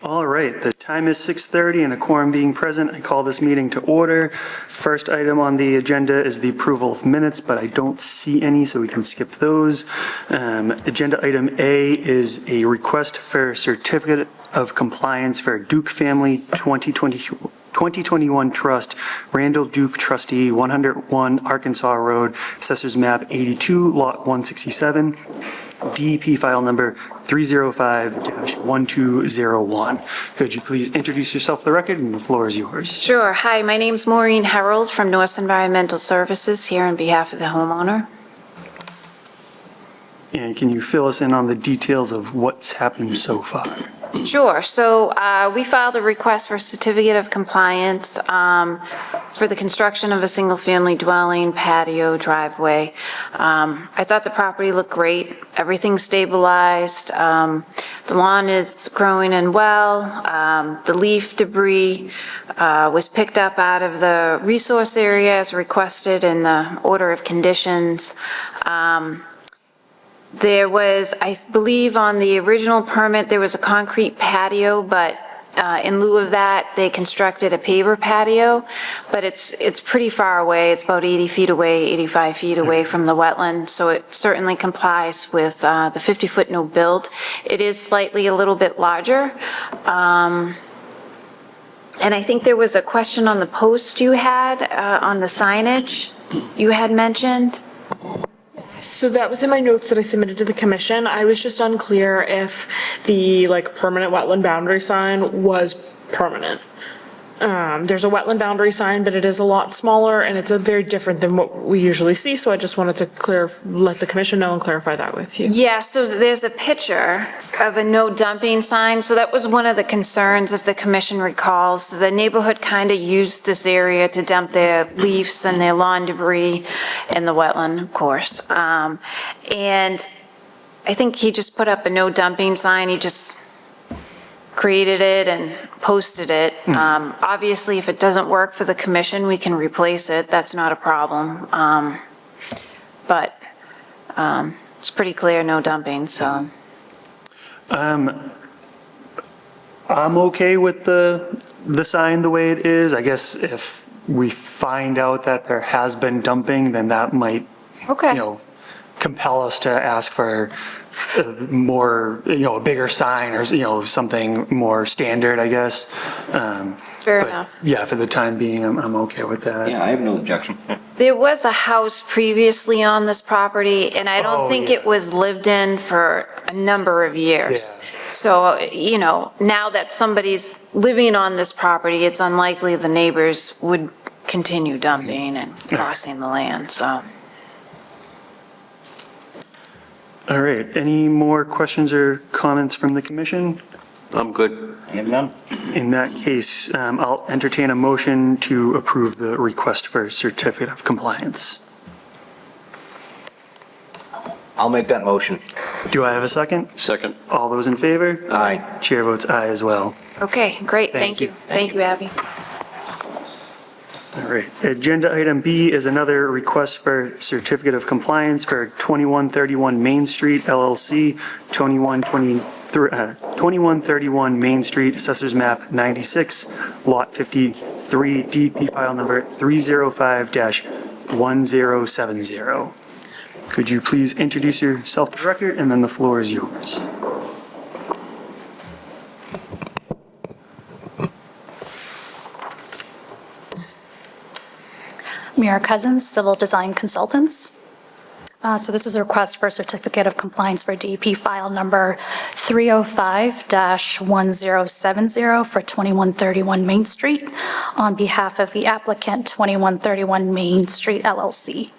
All right, the time is 6:30 and a quorum being present, I call this meeting to order. First item on the agenda is the approval of minutes, but I don't see any, so we can skip those. Agenda item A is a request for certificate of compliance for Duke Family 2021 Trust, Randall Duke Trustee, 101 Arkansas Road, Assessors Map 82, Lot 167. DEP file number 305-1201. Could you please introduce yourself for the record, and the floor is yours. Sure. Hi, my name's Maureen Harold from Norse Environmental Services here on behalf of the homeowner. And can you fill us in on the details of what's happened so far? Sure. So we filed a request for certificate of compliance for the construction of a single-family dwelling, patio, driveway. I thought the property looked great. Everything's stabilized. The lawn is growing and well. The leaf debris was picked up out of the resource area as requested in the order of conditions. There was, I believe on the original permit, there was a concrete patio, but in lieu of that, they constructed a paver patio, but it's pretty far away. It's about 80 feet away, 85 feet away from the wetland, so it certainly complies with the 50-foot no build. It is slightly a little bit larger. And I think there was a question on the post you had on the signage you had mentioned. So that was in my notes that I submitted to the commission. I was just unclear if the permanent wetland boundary sign was permanent. There's a wetland boundary sign, but it is a lot smaller and it's very different than what we usually see. So I just wanted to let the commission know and clarify that with you. Yeah, so there's a picture of a no dumping sign. So that was one of the concerns, if the commission recalls. The neighborhood kind of used this area to dump their leaves and their lawn debris in the wetland, of course. And I think he just put up a no dumping sign. He just created it and posted it. Obviously, if it doesn't work for the commission, we can replace it. That's not a problem. But it's pretty clear, no dumping, so. I'm okay with the sign the way it is. I guess if we find out that there has been dumping, then that might, Okay. compel us to ask for more, a bigger sign or, something more standard, I guess. Fair But, enough. yeah, for the time being, I'm okay with that. Yeah, I have no objection. There was a house previously on this property, and I don't think yeah. it was lived in for a number of years. Yeah. So, now that somebody's living on this property, it's unlikely the neighbors would continue dumping and crossing the land, so. All right, any more questions or comments from the commission? I'm good. I have none. In that case, I'll entertain a motion to approve the request for certificate of compliance. I'll make that motion. Do I have a second? Second. All those in favor? Aye. Chair votes aye as well. Okay, great, Thank thank you. you. Thank you, Abby. All right. Agenda item B is another request for certificate of compliance for 2131 Main Street LLC, 2131 Main Street, Assessors Map 96, Lot 53, DP file number 305-1070. Could you please introduce yourself for the record, and then the floor is yours. Mira Cousins, Civil Design Consultants. So this is a request for a certificate of compliance for DEP file number 305-1070 for 2131 Main Street on behalf of the applicant 2131 Main Street LLC.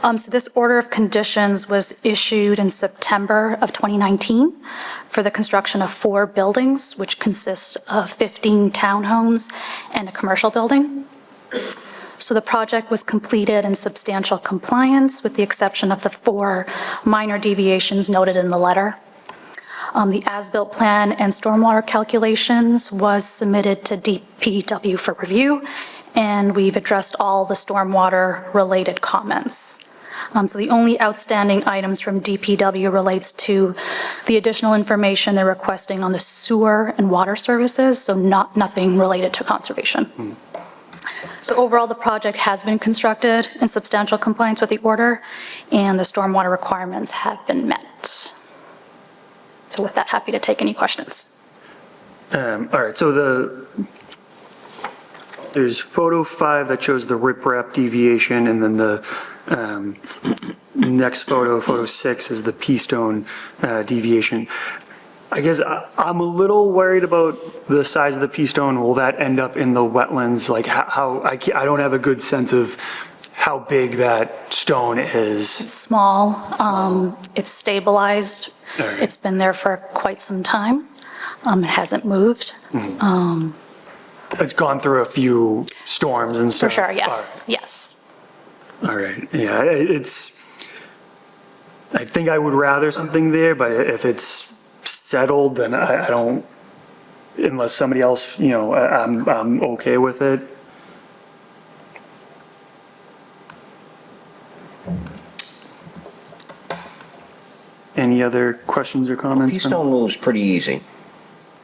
So this order of conditions was issued in September of 2019 for the construction of 4 buildings, which consist of 15 townhomes and a commercial building. So the project was completed in substantial compliance with the exception of the 4 minor deviations noted in the letter. The as-built plan and stormwater calculations was submitted to DPW for review, and we've addressed all the stormwater related comments. So the only outstanding items from DPW relates to the additional information they're requesting on the sewer and water services, so nothing related to conservation. So overall, the project has been constructed in substantial compliance with the order, and the stormwater requirements have been met. So with that, happy to take any questions. All right, so there's photo 5 that shows the riprap deviation, and then the next photo 6, is the P-stone deviation. I guess I'm a little worried about the size of the P-stone. Will that end up in the wetlands? Like I don't have a good sense of how big that stone is. Small, it's stabilized. All right. It's been there for quite some time. It hasn't moved. It's gone through a few storms and For stuff. sure, yes, yes. All right, yeah, I think I would rather something there, but if it's settled, then I don't, unless somebody else, I'm okay with it. Any other questions or comments? from- P-stone moves pretty easy,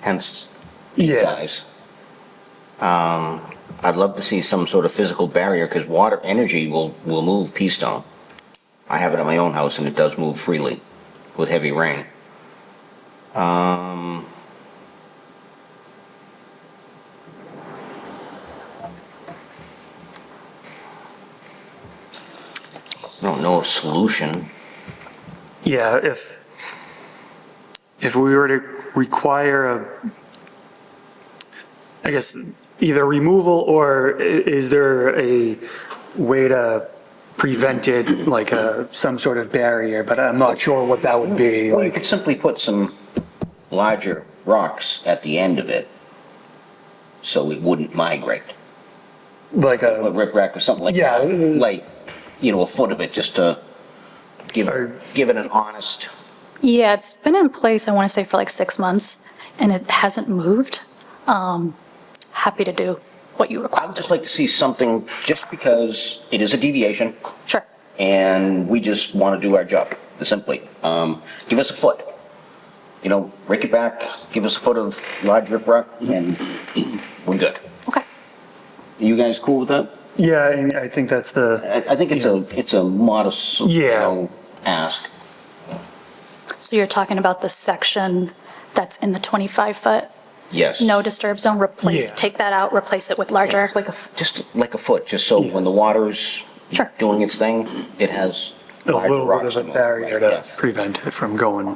hence these Yeah. guys. I'd love to see some sort of physical barrier, because water energy will move P-stone. I have it at my own house, and it does move freely with heavy rain. I don't know a solution. Yeah, if we were to require I guess, either removal, or is there a way to prevent it, like some sort of barrier, but I'm not sure what that would be. Well, you could simply put some larger rocks at the end of it, so it wouldn't migrate. Like A a, riprap or something like Yeah. that. Like, a foot of it, just to give Or- it an honest. Yeah, it's been in place, I want to say, for like 6 months, and it hasn't moved. Happy to do what you I would requested. just like to see something, just because it is a deviation, Sure. and we just want to do our job, simply. Give us a foot. Rake it back, give us a foot of large riprap, and we're good. Okay. You guys cool with that? yeah, I think that's the, I think it's a modest, Yeah. ask. So you're talking about the section that's in the 25-foot Yes. no disturb zone, Yeah. take that out, replace it with larger? Just like a foot, just so when the water's Sure. doing its thing, it has a larger little rocks. bit of a to move. barrier to Yes. prevent it from going.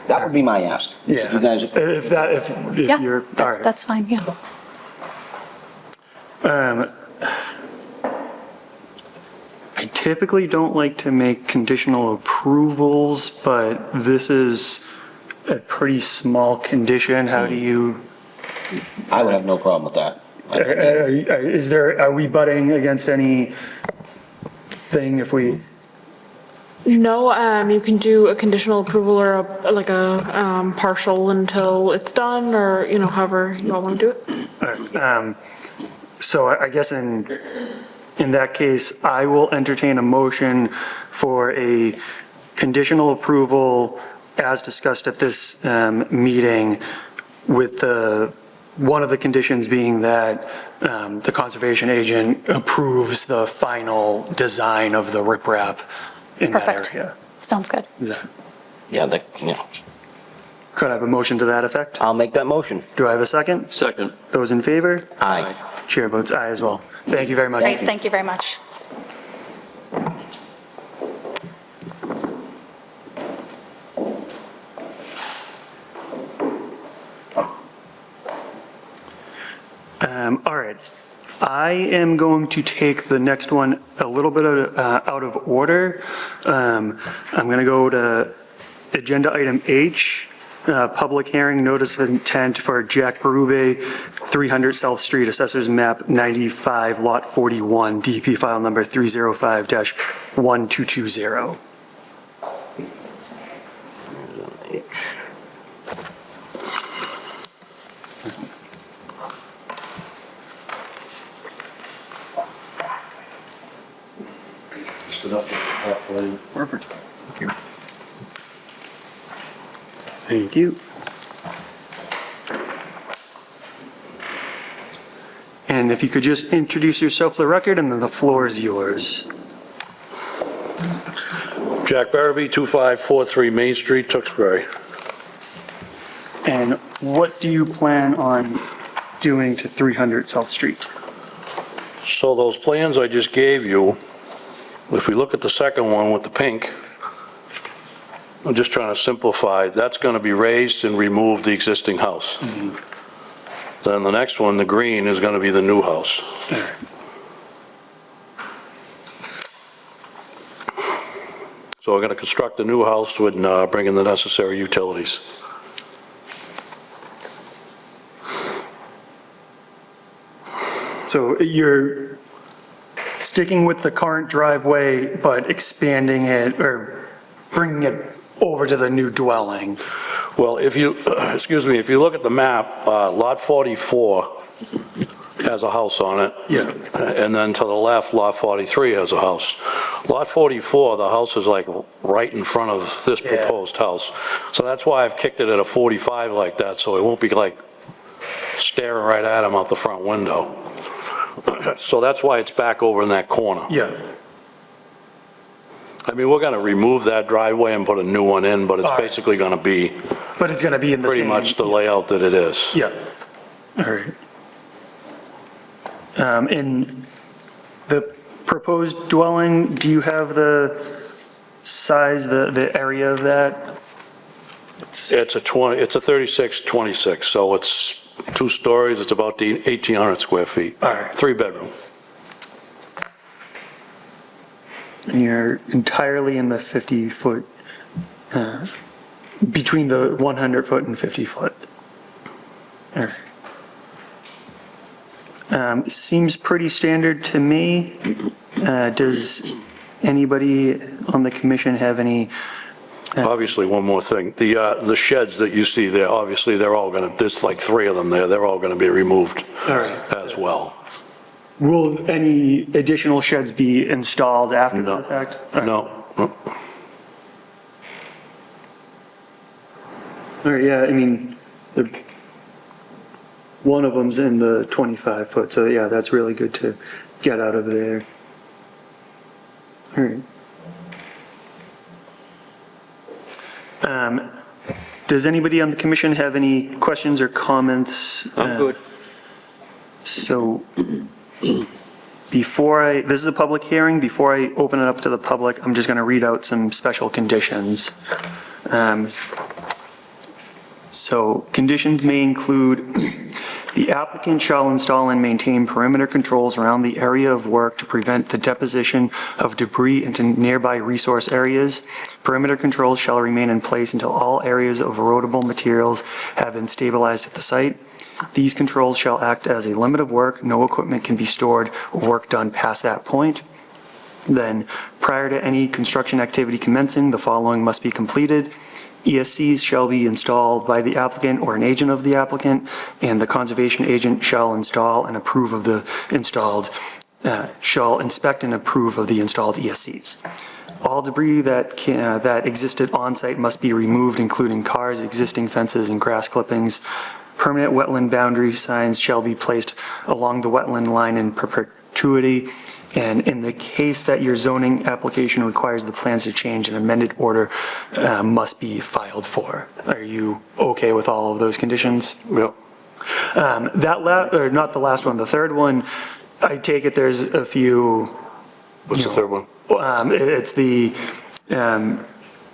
That would be my ask. Yeah. If you guys, If Yeah, you're, all right. that's fine, yeah. I typically don't like to make conditional approvals, but this is a pretty small condition. How do you, I would have no problem with that. are we butting against anything if we, No, you can do a conditional approval or a partial until it's done, or, however you all want to do it. so I guess in that case, I will entertain a motion for a conditional approval as discussed at this meeting, with one of the conditions being that the conservation agent approves the final design of the riprap in that Perfect. area. Sounds good. Is that, Yeah, could I have a motion to that effect? I'll make that motion. Do I have a second? Second. Those in favor? Aye. Chair votes aye as well. Thank you very much. Great, thank you very much. All right. I am going to take the next one a little bit out of order. I'm going to go to agenda item H, public hearing, notice of intent for Jack Berube, 300 South Street, Assessors Map 95, Lot 41, DP file number 305-1220. Stood up. Perfect. Thank you. And if you could just introduce yourself for the record, and then the floor is yours. Jack Barabee, 2543 Main Street, Tewksbury. And what do you plan on doing to 300 South Street? So those plans I just gave you, if we look at the second one with the pink, I'm just trying to simplify, that's going to be raised and remove the existing house. Then the next one, the green, is going to be the new house. So we're going to construct a new house and bring in the necessary utilities. So you're sticking with the current driveway, but expanding it or bringing it over to the new dwelling? Well, if you, excuse me, if you look at the map, Lot 44 has a house on it. Yeah. And then to the left, Lot 43 has a house. Lot 44, the house is like right in front of this Yeah. proposed house. So that's why I've kicked it at a 45 like that, so it won't be like staring right at him out the front window. So that's why it's back over in that corner. Yeah. I mean, we're gonna remove that driveway and put a new one in, but it's All right. basically gonna be But it's going to be in the pretty same... much the layout that it is. Yeah. All right. In the proposed dwelling, do you have the size, the area of that? It's a 36-26, so it's 2 stories, it's about 1,800 square feet. All right. 3-bedroom. And you're entirely in the 50-foot, between the 100-foot and 50-foot. All right. Seems pretty standard to me. Does anybody on the commission have any? Obviously, one more thing, the sheds that you see there, obviously, they're all gonna, there's like 3 of them there, they're all gonna be removed All right. as well. Will any additional sheds be installed after No. the fact? All right. No, All right, yeah, I mean, one of them's in the 25-foot, so yeah, that's really good to get out of there. All right. Does anybody on the commission have any questions or comments? I'm good. So this is a public hearing, before I open it up to the public, I'm just going to read out some special conditions. So conditions may include, the applicant shall install and maintain perimeter controls around the area of work to prevent the deposition of debris into nearby resource areas. Perimeter controls shall remain in place until all areas of erodible materials have been stabilized at the site. These controls shall act as a limit of work. No equipment can be stored or work done past that point. Then, prior to any construction activity commencing, the following must be completed. ESCs shall be installed by the applicant or an agent of the applicant, and the conservation agent shall install and approve of the installed, shall inspect and approve of the installed ESCs. All debris that existed on-site must be removed, including cars, existing fences, and grass clippings. Permanent wetland boundary signs shall be placed along the wetland line in perpetuity. And in the case that your zoning application requires the plans to change, an amended order must be filed for. Are you okay with all of those conditions? Yep. Or not the last one, the third one, I take it there's a few. What's the third one? It's the,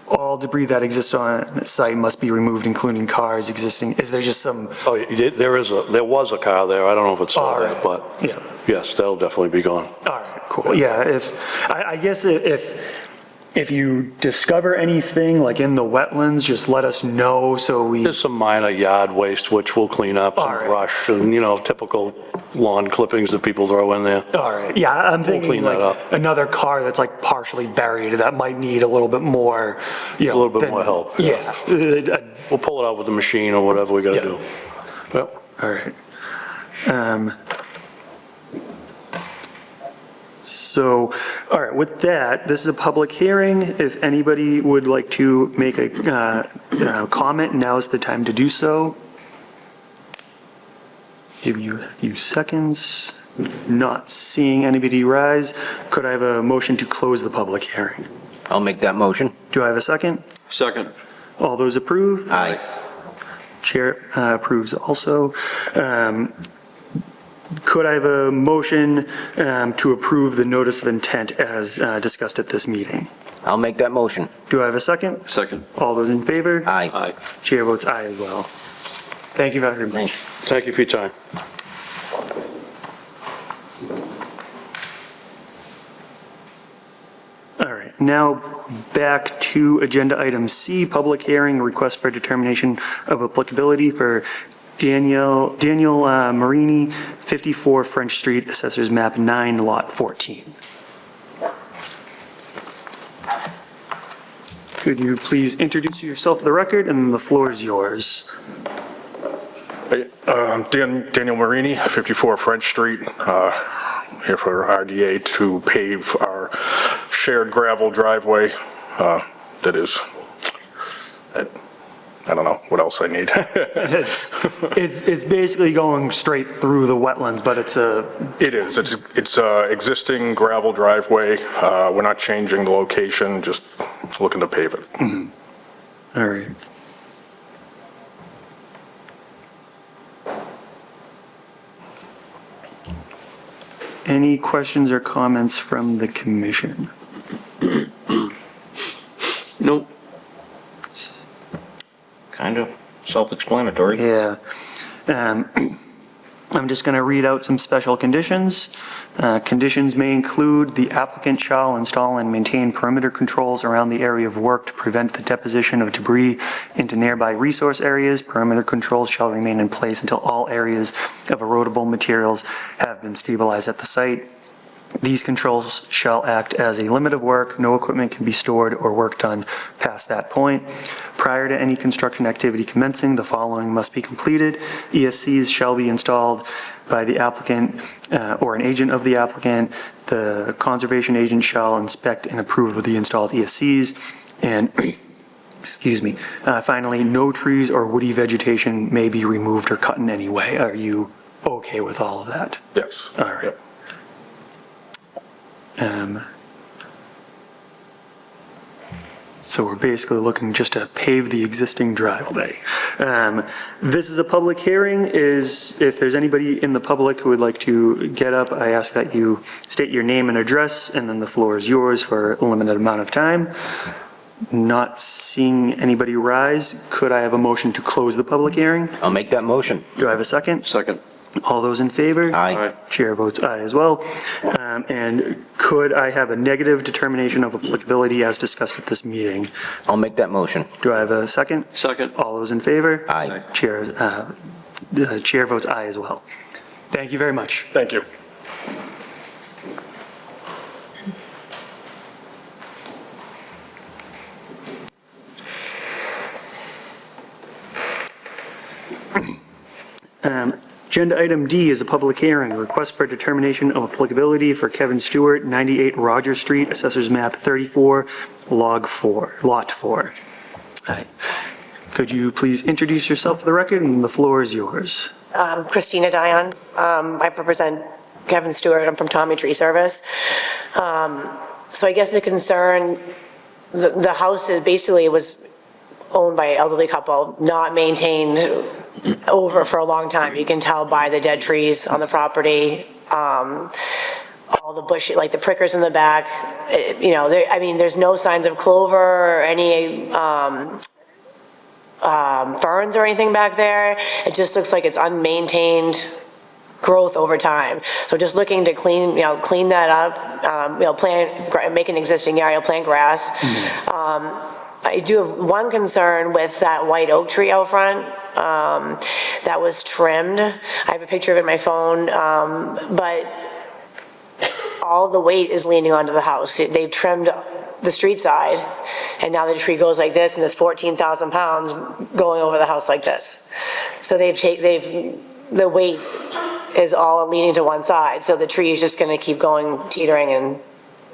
all debris that exists on site must be removed, including cars existing. Is there just some? Oh, there was a car there, I don't know if it's still All there, right. but Yeah. yes, that'll definitely be gone. All right, cool. Yeah, I guess if you discover anything like in the wetlands, just let us know so we. There's some minor yard waste, which we'll clean up, some All right. brush, and, typical lawn clippings that people throw in there. All right, yeah, I'm thinking clean that like up. another car that's like partially buried that might need a little bit more, A little bit more help. Yeah. We'll pull it out with the machine or whatever we gotta Yeah. do. Yep. All right. So, all right, with that, this is a public hearing. If anybody would like to make a comment, now is the time to do so. Give you a few seconds. Not seeing anybody rise. Could I have a motion to close the public hearing? I'll make that motion. Do I have a second? Second. All those approve? Aye. Chair approves also. Could I have a motion to approve the notice of intent as discussed at this meeting? I'll make that motion. Do I have a second? Second. All those in favor? Aye. Aye. Chair votes aye as well. Thank you very much. Thank you for your time. All right, now back to agenda item C, public hearing, request for determination of applicability for Daniel Marini, 54 French Street, Assessors Map 9, Lot 14. Could you please introduce yourself for the record, and the floor is yours. Daniel Marini, 54 French Street, here for RDA to pave our shared gravel driveway that is, I don't know what else I need. It's basically going straight through the wetlands, but it's a, It's existing gravel driveway. We're not changing the location, just looking to pave it. all right. Any questions or comments from the commission? Nope. Kind of self-explanatory. Yeah. I'm just going to read out some special conditions. Conditions may include the applicant shall install and maintain perimeter controls around the area of work to prevent the deposition of debris into nearby resource areas. Perimeter controls shall remain in place until all areas of erodible materials have been stabilized at the site. These controls shall act as a limit of work. No equipment can be stored or work done past that point. Prior to any construction activity commencing, the following must be completed. ESCs shall be installed by the applicant or an agent of the applicant. The conservation agent shall inspect and approve of the installed ESCs. And, excuse me, finally, no trees or woody vegetation may be removed or cut in any way. Are you okay with all of that? Yes. All right. Yep. So we're basically looking just to pave the existing driveway. This is a public hearing. If there's anybody in the public who would like to get up, I ask that you state your name and address, and then the floor is yours for a limited amount of time. Not seeing anybody rise, could I have a motion to close the public hearing? I'll make that motion. Do I have a second? Second. All those in favor? Aye. Chair votes aye as well. And could I have a negative determination of applicability as discussed at this meeting? I'll make that motion. Do I have a second? Second. All those in favor? Aye. Chair votes aye as well. Thank you very much. Thank you. Agenda item D is a public hearing, request for determination of applicability for Kevin Stewart, 98 Roger Street, Assessors Map 34, Lot 4. Hi. Could you please introduce yourself for the record, and the floor is yours. Christina Dion. I represent Kevin Stewart. I'm from Tommy Tree Service. So I guess the concern, the house is basically was owned by an elderly couple, not maintained over for a long time. You can tell by the dead trees on the property, all the bush, like the prickers in the back. There's no signs of clover or any ferns or anything back there. It just looks like it's unmaintained growth over time. So just looking to clean that up, make an existing area, plant grass. I do have one concern with that white oak tree out front that was trimmed. I have a picture of it in my phone, but all the weight is leaning onto the house. They've trimmed the street side, and now the tree goes like this, and there's 14,000 pounds going over the house like this. So the weight is all leaning to one side, so the tree is just gonna keep going teetering, and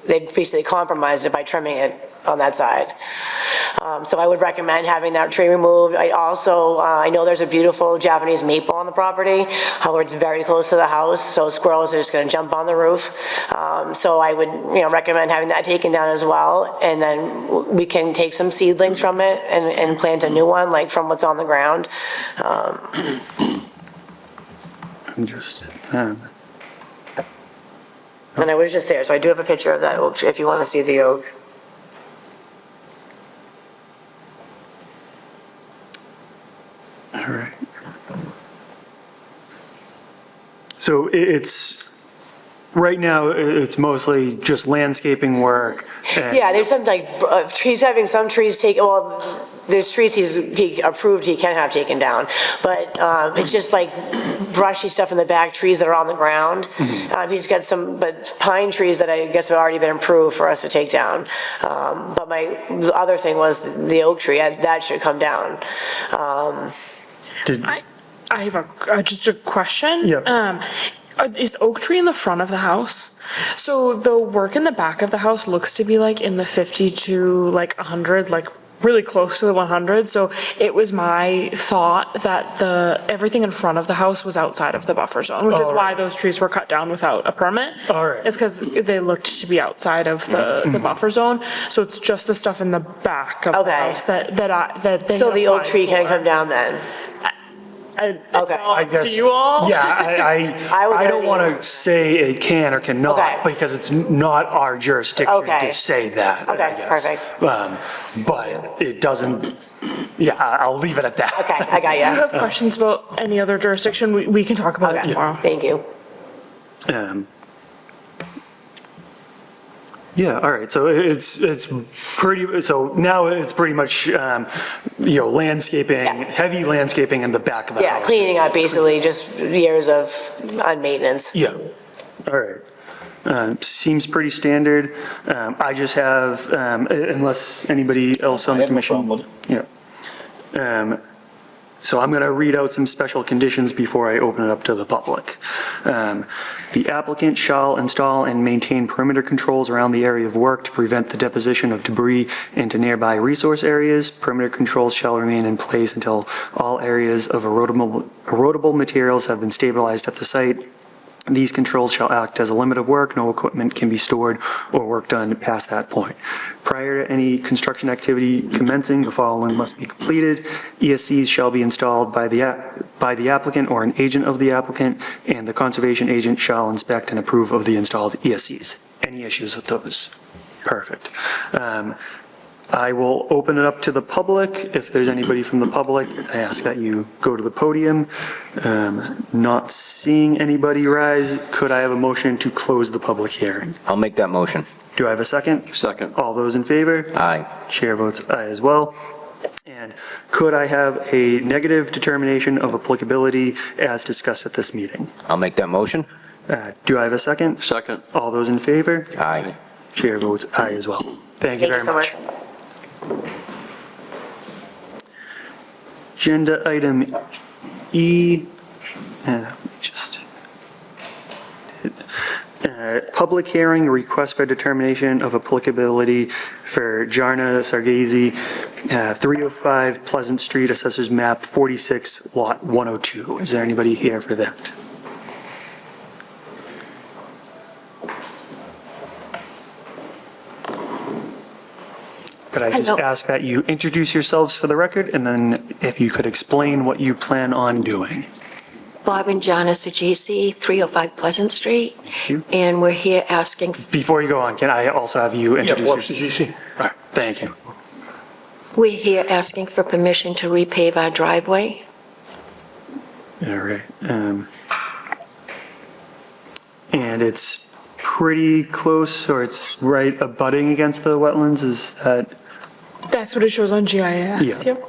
they basically compromised it by trimming it on that side. So I would recommend having that tree removed. I also, I know there's a beautiful Japanese maple on the property, however, it's very close to the house, so squirrels are just gonna jump on the roof. So I would, recommend having that taken down as well, and then we can take some seedlings from it and plant a new one, like from what's on the ground. I'm just, And I was just there, so I do have a picture of that oak tree if you want to see the oak. all right. So it's, right now, it's mostly just landscaping work. and- Yeah, there's some trees having some trees taken, well, there's trees he approved he can have taken down, but it's just like brushy stuff in the back, trees that are on the ground. He's got some, but pine trees that I guess have already been approved for us to take down. But the other thing was the oak tree, that should come down. Did, I have just a question. Yep. Is the oak tree in the front of the house? So the work in the back of the house looks to be like in the 50 to like 100, like really close to the 100. So it was my thought that everything in front of the house was outside of the buffer zone, which is why those trees were cut down without a permit. All right. It's because they looked to be outside of the buffer zone. So it's just the stuff in the back of the Okay. house that they. So had the oak applied tree can for. come down then? It's Okay. all I up guess. to you all? Yeah, I don't under want the- to say it can or Okay. cannot, because it's not our jurisdiction Okay. to say that, I Okay, guess. perfect. But it doesn't, yeah, I'll leave it at that. Okay, I got If you you. have questions about any other jurisdiction, we can talk about it Okay, tomorrow. thank you. Yeah, all right, so it's pretty, so now it's pretty much, landscaping, Yeah. heavy landscaping in the back of the house. Yeah, cleaning up basically, just years of unmaintenance. Yeah, all right. Seems pretty standard. I just have, unless anybody else on the I have no commission. problem with Yeah. So I'm going to read out some special conditions before I open it up to the public. The applicant shall install and maintain perimeter controls around the area of work to prevent the deposition of debris into nearby resource areas. Perimeter controls shall remain in place until all areas of erodible materials have been stabilized at the site. These controls shall act as a limit of work. No equipment can be stored or work done past that point. Prior to any construction activity commencing, the following must be completed. ESCs shall be installed by the applicant or an agent of the applicant, and the conservation agent shall inspect and approve of the installed ESCs. Any issues with those? Perfect. I will open it up to the public. If there's anybody from the public, I ask that you go to the podium. Not seeing anybody rise, could I have a motion to close the public hearing? I'll make that motion. Do I have a second? Second. All those in favor? Aye. Chair votes aye as well. And could I have a negative determination of applicability as discussed at this meeting? I'll make that motion. Do I have a second? Second. All those in favor? Aye. Chair votes aye as well. Thank you very so much. Agenda item E, public hearing, request for determination of applicability for Jarna Sargazy, 305 Pleasant Street, Assessors Map 46, Lot 102. Is there anybody here for that? Could I just Hello. ask that you introduce yourselves for the record, and then if you could explain what you plan on doing? Bob and Jana Sajisi, 305 Pleasant Street. you. And we're here asking, Before you go on, can I also have you introduce Bob yourself? Sajisi. All right, thank you. we're here asking for permission to repave our driveway. All right. And it's pretty close, or it's right abutting against the wetlands, is that? That's what it shows on GIS. Yeah. Yep.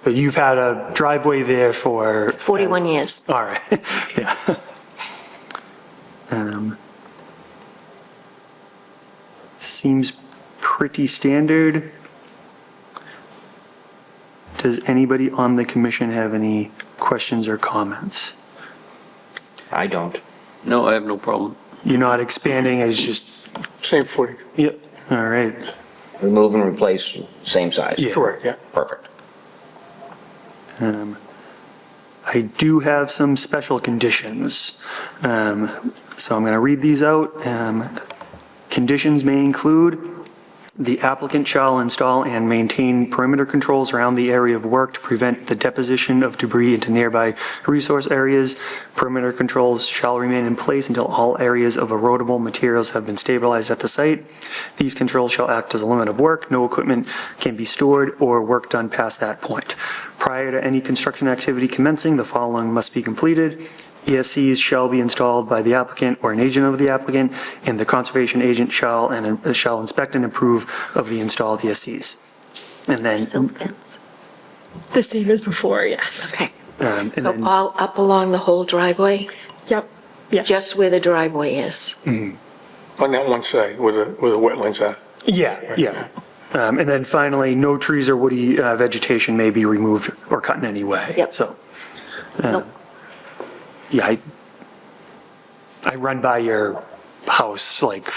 But you've had a driveway there for? 41 years. All right, yeah. Seems pretty standard. Does anybody on the commission have any questions or comments? I don't. No, I have no problem. You're not expanding, it's just, Same footing. yep, all right. Remove and replace, same size. Yeah. Correct, yeah. Perfect. I do have some special conditions. So I'm going to read these out. Conditions may include the applicant shall install and maintain perimeter controls around the area of work to prevent the deposition of debris into nearby resource areas. Perimeter controls shall remain in place until all areas of erodible materials have been stabilized at the site. These controls shall act as a limit of work. No equipment can be stored or work done past that point. Prior to any construction activity commencing, the following must be completed. ESCs shall be installed by the applicant or an agent of the applicant, and the conservation agent shall inspect and approve of the installed ESCs. And then, Silt fence. The same as before, yes. Okay. and So then, all up along the whole driveway, Yep, yeah. just where the driveway is? On that one side, where the wetlands are. yeah. And then finally, no trees or woody vegetation may be removed or cut in any way. Yep. So, Nope. yeah, I run by your house like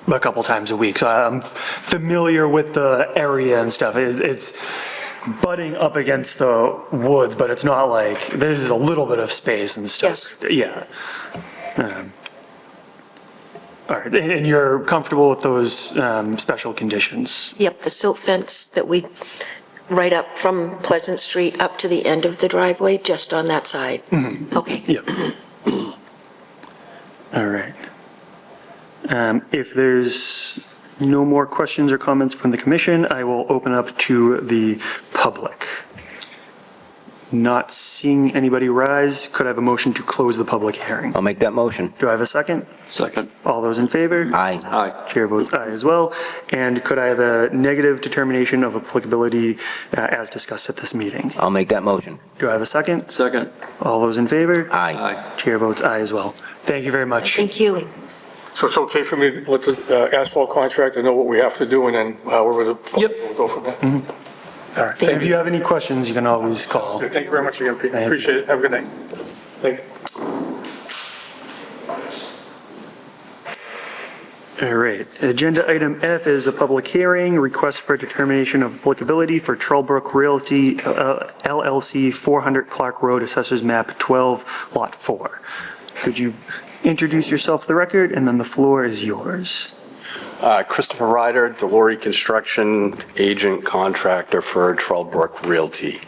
a couple times a week, so I'm familiar with the area and stuff. It's butting up against the woods, but it's not like, there's a little bit of space and stuff. Yes. Yeah. All right, and you're comfortable with those special conditions? Yep, the silt fence that we, right up from Pleasant Street up to the end of the driveway, just on that side? Okay. Yep. All right. If there's no more questions or comments from the commission, I will open up to the public. Not seeing anybody rise, could I have a motion to close the public hearing? I'll make that motion. Do I have a second? Second. All those in favor? Aye. Aye. Chair votes aye as well. And could I have a negative determination of applicability as discussed at this meeting? I'll make that motion. Do I have a second? Second. All those in favor? Aye. Aye. Chair votes aye as well. Thank you very much. Thank you. So it's okay for me to let the asphalt contractor know what we have to do, and then however the, Yep. we'll go from there? All right, And thank if you you. have any questions, you can always call. Thank you very much again, Pete. Thank you. Appreciate it. Have a good night. Thank you. All right. Agenda item F is a public hearing, request for determination of applicability for Trollbrook Realty LLC, 400 Clark Road, Assessors Map 12, Lot 4. Could you introduce yourself for the record, and then the floor is yours. Christopher Ryder, Delory Construction, agent contractor for Trollbrook Realty.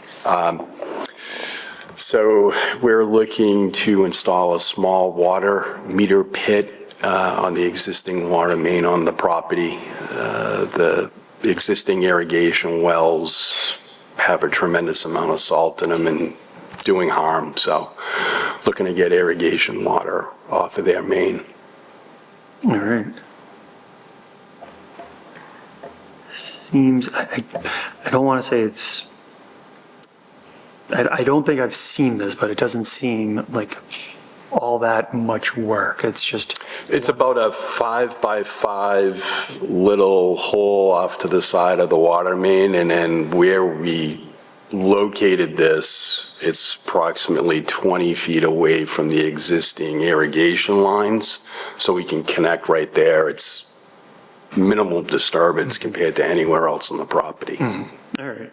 So we're looking to install a small water meter pit on the existing water main on the property. The existing irrigation wells have a tremendous amount of salt in them and doing harm, so looking to get irrigation water off of their main. All right. Seems, I don't want to say it's, I don't think I've seen this, but it doesn't seem like all that much work. It's just, It's about a 5x5 little hole off to the side of the water main, and then where we located this, it's approximately 20 feet away from the existing irrigation lines, so we can connect right there. It's minimal disturbance compared to anywhere else on the property. all right.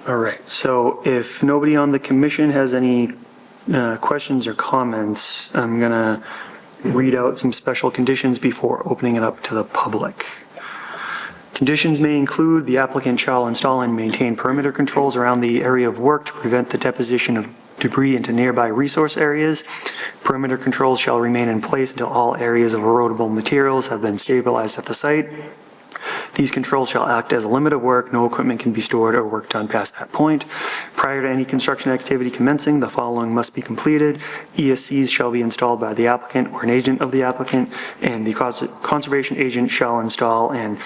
All right, so if nobody on the commission has any questions or comments, I'm gonna read out some special conditions before opening it up to the public. Conditions may include the applicant shall install and maintain perimeter controls around the area of work to prevent the deposition of debris into nearby resource areas. Perimeter controls shall remain in place until all areas of erodible materials have been stabilized at the site. These controls shall act as a limit of work. No equipment can be stored or work done past that point. Prior to any construction activity commencing, the following must be completed. ESCs shall be installed by the applicant or an agent of the applicant, and the conservation agent shall install and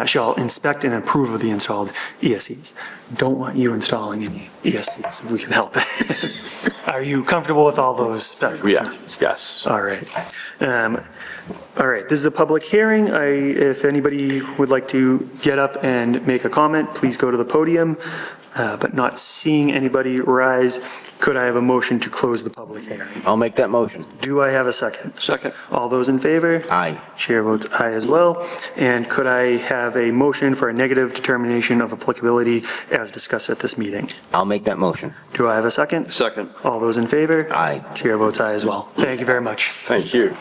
shall inspect and approve of the installed ESCs. Don't want you installing any ESCs if we can help it. Are you comfortable with all those? Yeah, yes. All right. All right, this is a public hearing. If anybody would like to get up and make a comment, please go to the podium. But not seeing anybody rise, could I have a motion to close the public hearing? I'll make that motion. Do I have a second? Second. All those in favor? Aye. Chair votes aye as well. And could I have a motion for a negative determination of applicability as discussed at this meeting? I'll make that motion. Do I have a second? Second. All those in favor? Aye. Chair votes aye as well. Thank you very much. Thank you.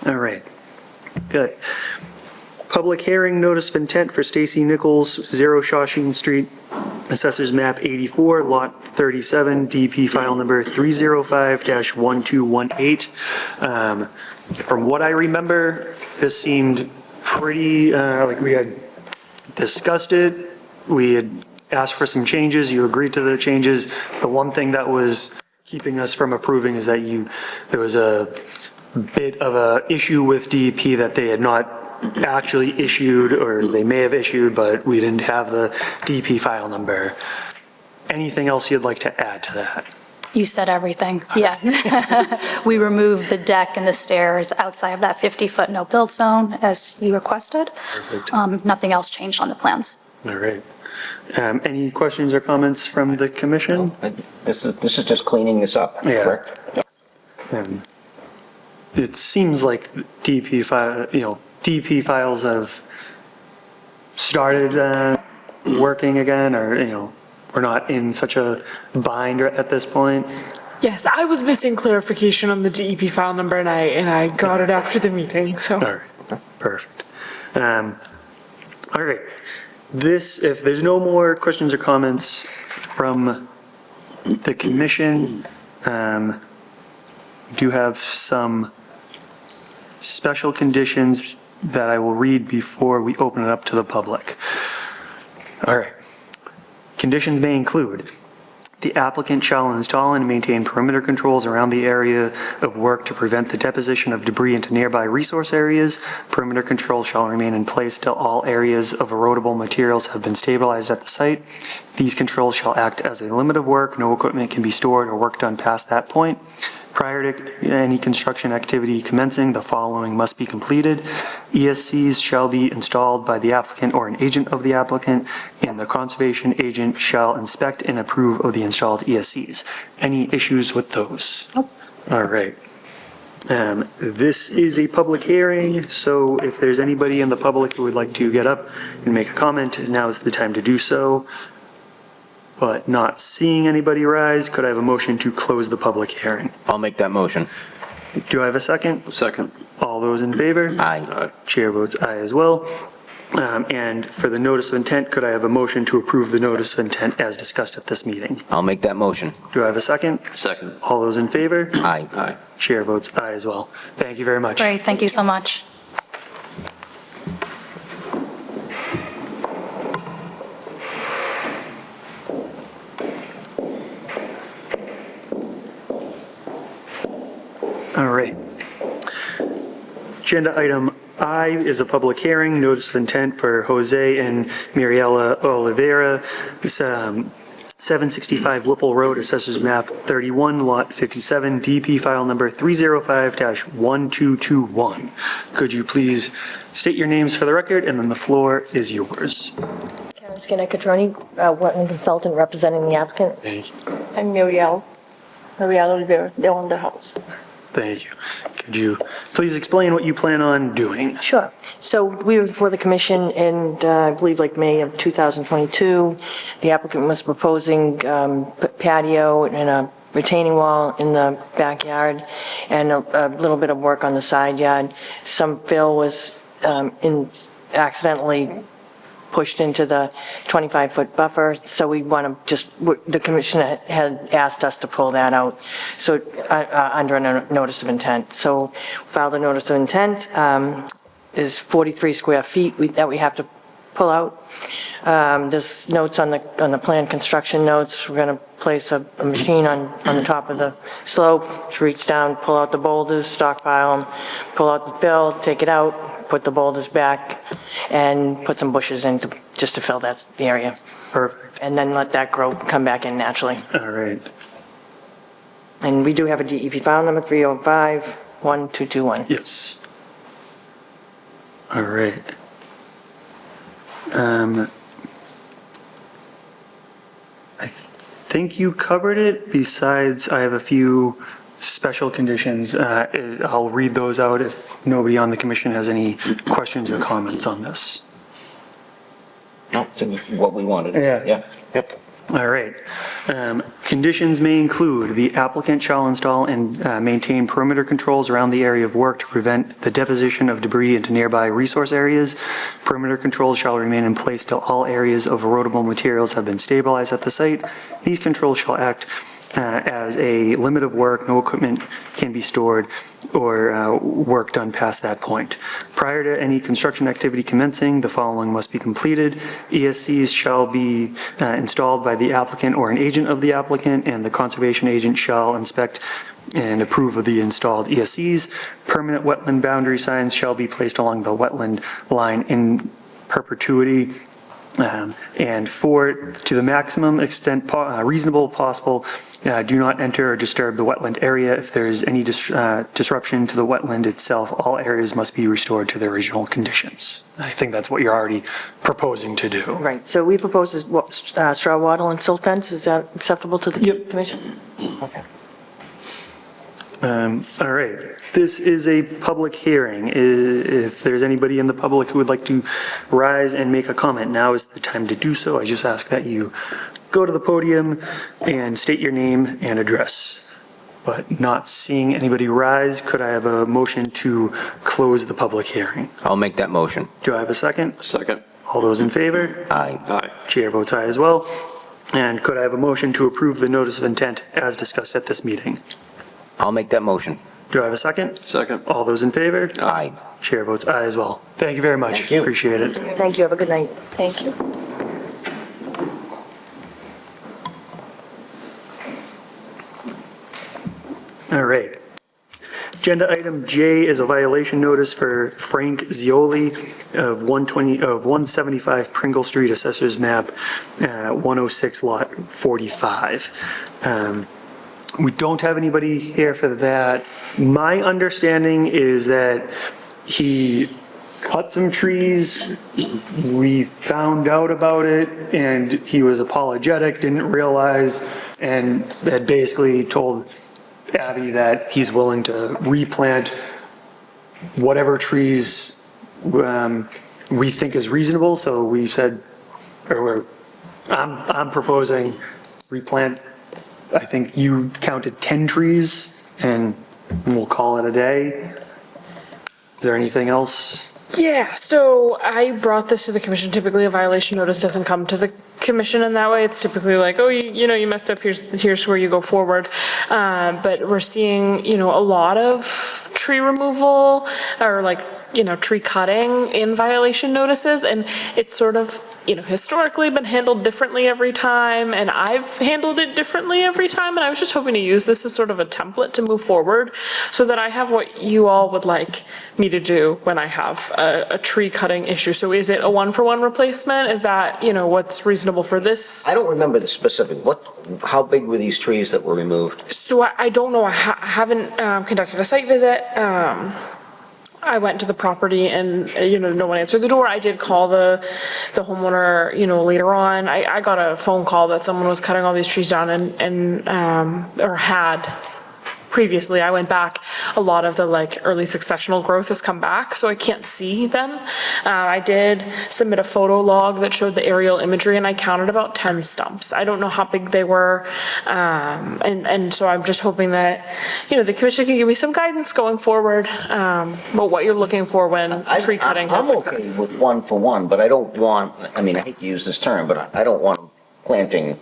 All right, good. Public hearing, notice of intent for Stacy Nichols, 0 Shawshene Street, Assessors Map 84, Lot 37, DP file number 305-1218. From what I remember, this seemed pretty, like we had discussed it, we had asked for some changes, you agreed to the changes. The one thing that was keeping us from approving is that there was a bit of a issue with DEP that they had not actually issued, or they may have issued, but we didn't have the DEP file number. Anything else you'd like to add to that? You said everything, yeah. We removed the deck and the stairs outside of that 50-foot no-build zone as you requested. Nothing else changed on the plans. All right. Any questions or comments from the commission? This is just cleaning this up, Yeah. correct? Yes. It seems like DEP files have started working again, or, we're not in such a bind at this point. Yes, I was missing clarification on the DEP file number, and I got it after the meeting, so. All right, perfect. All right, if there's no more questions or comments from the commission, we do have some special conditions that I will read before we open it up to the public. All right. Conditions may include: the applicant shall install and maintain perimeter controls around the area of work to prevent the deposition of debris into nearby resource areas. Perimeter controls shall remain in place till all areas of erodible materials have been stabilized at the site. These controls shall act as a limit of work. No equipment can be stored or work done past that point. Prior to any construction activity commencing, the following must be completed. ESCs shall be installed by the applicant or an agent of the applicant, and the conservation agent shall inspect and approve of the installed ESCs. Any issues with those? Nope. All right. This is a public hearing, so if there's anybody in the public who would like to get up and make a comment, now is the time to do so. But not seeing anybody rise, could I have a motion to close the public hearing? I'll make that motion. Do I have a second? Second. All those in favor? Aye. Chair votes aye as well. And for the notice of intent, could I have a motion to approve the notice of intent as discussed at this meeting? I'll make that motion. Do I have a second? Second. All those in favor? Aye. Aye. Chair votes aye as well. Thank you very much. Great, thank you so much. All right. Agenda item I is a public hearing, notice of intent for Jose and Mariela Oliveira. It's 765 Whipple Road, Assessors Map 31, Lot 57, DP file number 305-1221. Could you please state your names for the record, and then the floor is yours. Karen Skinner-Catroni, wetland consultant representing the applicant. Thank you. I'm Marielle Oliveira, they own the house. Thank you. Could you please explain what you plan on doing? Sure. So we were before the commission in, I believe, like May of 2022. The applicant was proposing patio and a retaining wall in the backyard and a little bit of work on the side yard. Some fill was accidentally pushed into the 25-foot buffer, so we want to just, the commission had asked us to pull that out, so under a notice of intent. So filed a notice of intent, is 43 square feet that we have to pull out. There's notes on the plan, construction notes. We're going to place a machine on the top of the slope, to reach down, pull out the boulders, stockpile them, pull out the fill, take it out, put the boulders back, and put some bushes in just to fill that area. Perfect. and then let that grow, come back in naturally. All right. And we do have a DEP file number 305-1221. Yes. All right. I think you covered it. Besides, I have a few special conditions. I'll read those out if nobody on the commission has any questions or comments on this. No, it's what we wanted. Yeah. Yeah, yep. All right. Conditions may include the applicant shall install and maintain perimeter controls around the area of work to prevent the deposition of debris into nearby resource areas. Perimeter controls shall remain in place till all areas of erodible materials have been stabilized at the site. These controls shall act as a limit of work. No equipment can be stored or work done past that point. Prior to any construction activity commencing, the following must be completed. ESCs shall be installed by the applicant or an agent of the applicant, and the conservation agent shall inspect and approve of the installed ESCs. Permanent wetland boundary signs shall be placed along the wetland line in perpetuity. And four, to the maximum extent reasonable possible, do not enter or disturb the wetland area. If there is any disruption to the wetland itself, all areas must be restored to their original conditions. I think that's what you're already proposing to do. Right, so we propose straw wattle and silt fence. Is that acceptable to the commission? Okay. All right, this is a public hearing. If there's anybody in the public who would like to rise and make a comment, now is the time to do so. I just ask that you go to the podium and state your name and address. But not seeing anybody rise, could I have a motion to close the public hearing? I'll make that motion. Do I have a second? Second. All those in favor? Aye. Aye. Chair votes aye as well. And could I have a motion to approve the notice of intent as discussed at this meeting? I'll make that motion. Do I have a second? Second. All those in favor? Aye. Chair votes aye as well. Thank you very much. Thank you. Appreciate it. Thank you, have a good night. Thank you. All right. Agenda item J is a violation notice for Frank Zioli of 175 Pringle Street, Assessors Map 106, Lot 45. We don't have anybody here for that. My understanding is that he cut some trees. We found out about it and he was apologetic, didn't realize, and had basically told Abby that he's willing to replant whatever trees we think is reasonable. So we said, I'm proposing replant. I think you counted 10 trees and we'll call it a day. Is there anything else? Yeah, so I brought this to the commission. Typically, a violation notice doesn't come to the commission in that way. It's typically like, oh, you messed up, here's where you go forward. But we're seeing, a lot of tree removal or tree cutting in violation notices. And it's sort of, historically been handled differently every time. And I've handled it differently every time. And I was just hoping to use this as sort of a template to move forward so that I have what you all would like me to do when I have a tree cutting issue. So is it a 1-for-1 replacement? Is that, what's reasonable for this? I don't remember the specific, how big were these trees that were removed? So I don't know. I haven't conducted a site visit. I went to the property and, no one answered the door. I did call the homeowner, later on. I got a phone call that someone was cutting all these trees down or had previously. I went back, a lot of the early successional growth has come back, so I can't see them. I did submit a photo log that showed the aerial imagery and I counted about 10 stumps. I don't know how big they were. And so I'm just hoping that, the commission can give me some guidance going forward, about what you're looking for when tree cutting has I'm occurred. okay with 1-for-1, but I don't want, I hate to use this term, but I don't want them planting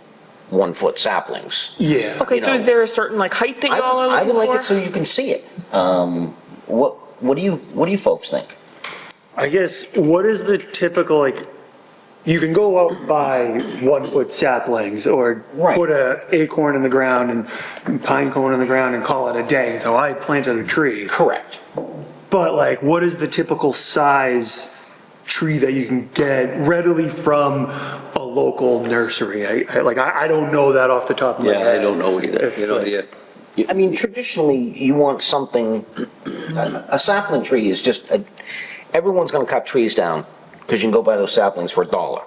1-foot saplings. Yeah. Okay, so is there a certain height that you all are I looking would for? like it so you can see it. What do you folks think? I guess, what is the typical, you can go out buy 1-foot saplings or Right. put a acorn in the ground and pine cone in the ground and call it a day. So I planted a tree. Correct. But what is the typical size tree that you can get readily from a local nursery. I don't know that off the top of my head. Yeah, I don't know either, It's you know, like- yeah. I mean, traditionally, you want something, a sapling tree is just, everyone's gonna cut trees down, because you can go buy those saplings for $1.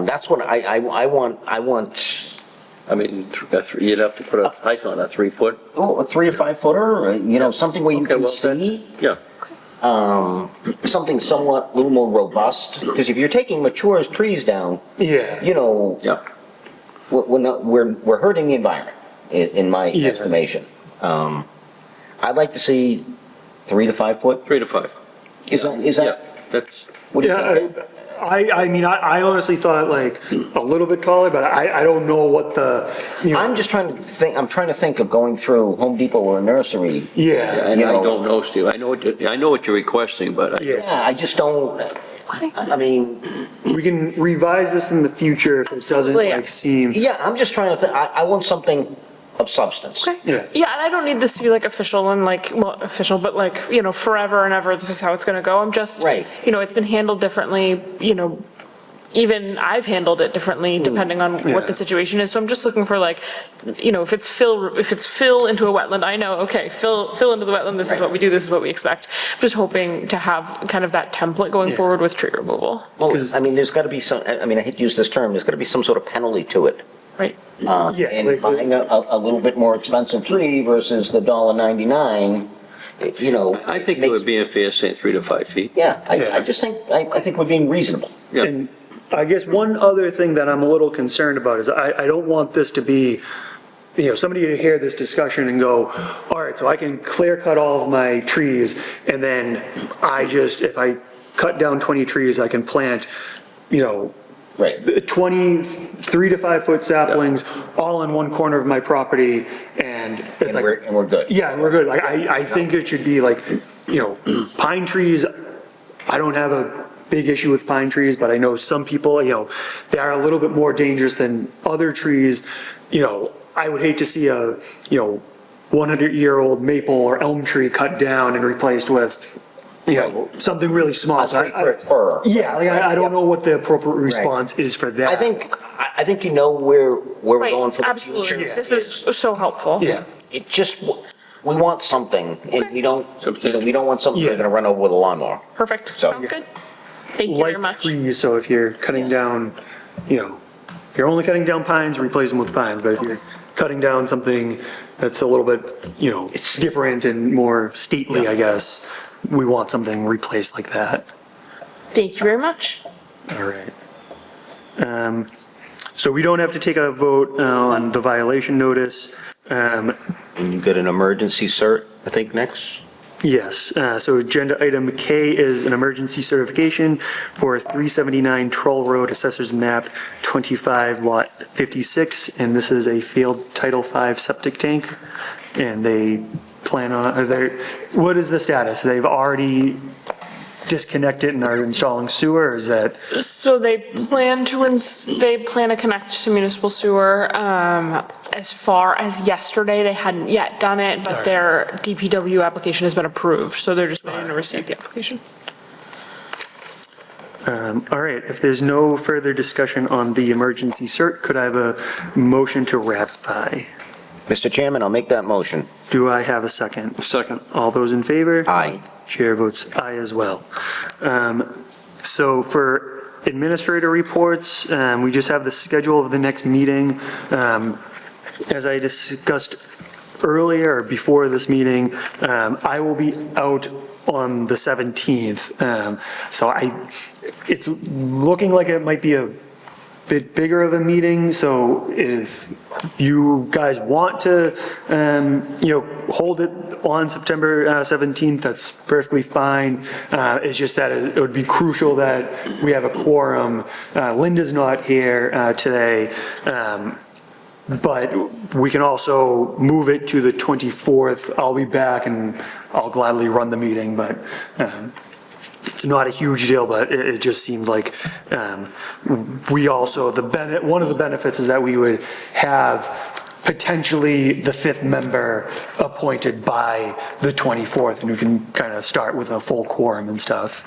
That's what I want, I mean, you'd have to put a height on a 3 foot. a 3 or 5 footer, something where you Okay, can well, see. Yeah, Something somewhat, a little more robust, because if you're taking mature trees down, Yeah. yeah. we're hurting the environment, in my Yeah. estimation. I'd like to see 3 to 5 foot. 3 to 5. Is Yeah, that, that's, what do you Yeah, think? I mean, I honestly thought like a little bit taller, but I don't know what the, you know, I'm just trying to think of going through Home Depot or a nursery. yeah, and You I know- don't know, Steve, I know what you're requesting, but yeah. Yeah, I just don't, I mean, We can revise this in the future if it doesn't Absolutely. like seem, yeah, I'm just trying to think, I want something of substance. Okay. Yeah. Yeah, and I don't need this to be like official and like, well, official, but like, forever and ever, this is how it's gonna go. I'm just, Right. It's been handled differently, even I've handled it differently depending on Yeah. what the situation is. So I'm just looking for like, if it's fill into a wetland, I know, okay, fill into the wetland, this is what we do, this is what we expect. I'm just hoping to have kind of that template going Yeah. forward with tree removal, Well, I mean, there's gotta be some, I mean, I hate to use this term, there's gotta be some sort of penalty to it. right? Yeah, And like- buying a little bit more expensive tree versus the $1.99, I think it would be unfair saying 3 to 5 feet. Yeah, Yeah. I just think, I think we're being reasonable. Yeah, And I guess one other thing that I'm a little concerned about is I don't want this to be, somebody to hear this discussion and go, all right, so I can clear cut all of my trees and then if I cut down 20 trees, I can plant, Right. 3 to 5 foot saplings all in one corner of my property and it's like. And we're good. Yeah, we're good. Like, I think it should be like, pine trees, I don't have a big issue with pine trees, but I know some people, they are a little bit more dangerous than other trees. I would hate to see a, 100-year-old maple or elm tree cut down and replaced with, something really small. A 3-foot fir. Yeah, like, I don't know what the appropriate response is for that. I think where we're Right, going for the absolutely. future. This is so helpful. Yeah. It just, we want something, and we don't want something Yeah. that's gonna run over with a lawnmower. Perfect, So- sounds good. Thank you very Like much. trees, so if you're cutting down, if you're only cutting down pines, replace them with pines, but if you're cutting down something that's a little bit, it's different and more stately, I guess, we want something replaced like that. Thank you very much. All right. So we don't have to take a vote on the violation notice. And you got an emergency cert, I think, next? Yes, so agenda item K is an emergency certification for 379 Troll Road, Assessors Map 25, Lot 56, and this is a failed Title V septic tank, and they plan on, what is the status? They've already disconnected and are installing sewer, or is that? So they plan to connect to municipal sewer. As far as yesterday, they hadn't yet done it, but their DPW application has been approved, so they're just waiting to receive the application. All right, if there's no further discussion on the emergency cert, could I have a motion to ratify? Mr. Chairman, I'll make that motion. Do I have a second? second. All those in favor? Aye. Chair votes aye as well. So for administrator reports, we just have the schedule of the next meeting. As I discussed earlier, or before this meeting, I will be out on the 17th. So it's looking like it might be a bit bigger of a meeting, so if you guys want to, hold it on September 17th, that's perfectly fine. It's just that it would be crucial that we have a quorum. Linda's not here today, but we can also move it to the 24th. I'll be back and I'll gladly run the meeting, but it's not a huge deal, but it just seemed like we also, one of the benefits is that we would have potentially the fifth member appointed by the 24th, and we can kind of start with a full quorum and stuff.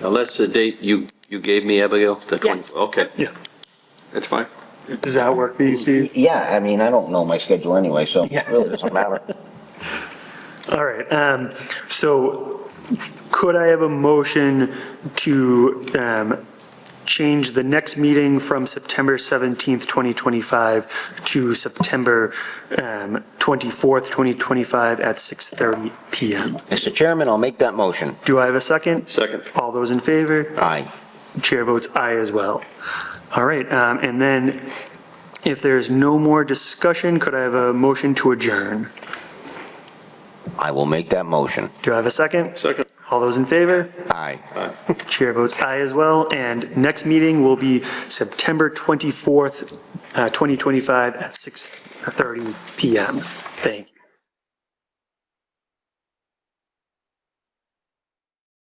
Now, that's the date you gave me, Abigail? The 20 Yes. Okay. Yeah. It's fine. Does that work for you, Steve? Yeah, I mean, I don't know my schedule anyway, so it really doesn't matter. All right, so could I have a motion to change the next meeting from September 17th, 2025 to September 24th, 2025 at 6:30 PM? Mr. Chairman, I'll make that motion. Do I have a second? Second. All those in favor? Aye. Chair votes aye as well. All right, and then if there's no more discussion, could I have a motion to adjourn? I will make that motion. Do I have a second? Second. All those in favor? Aye. Chair votes aye as well, and next meeting will be September 24th, 2025 at 6:30 PM. Thank you.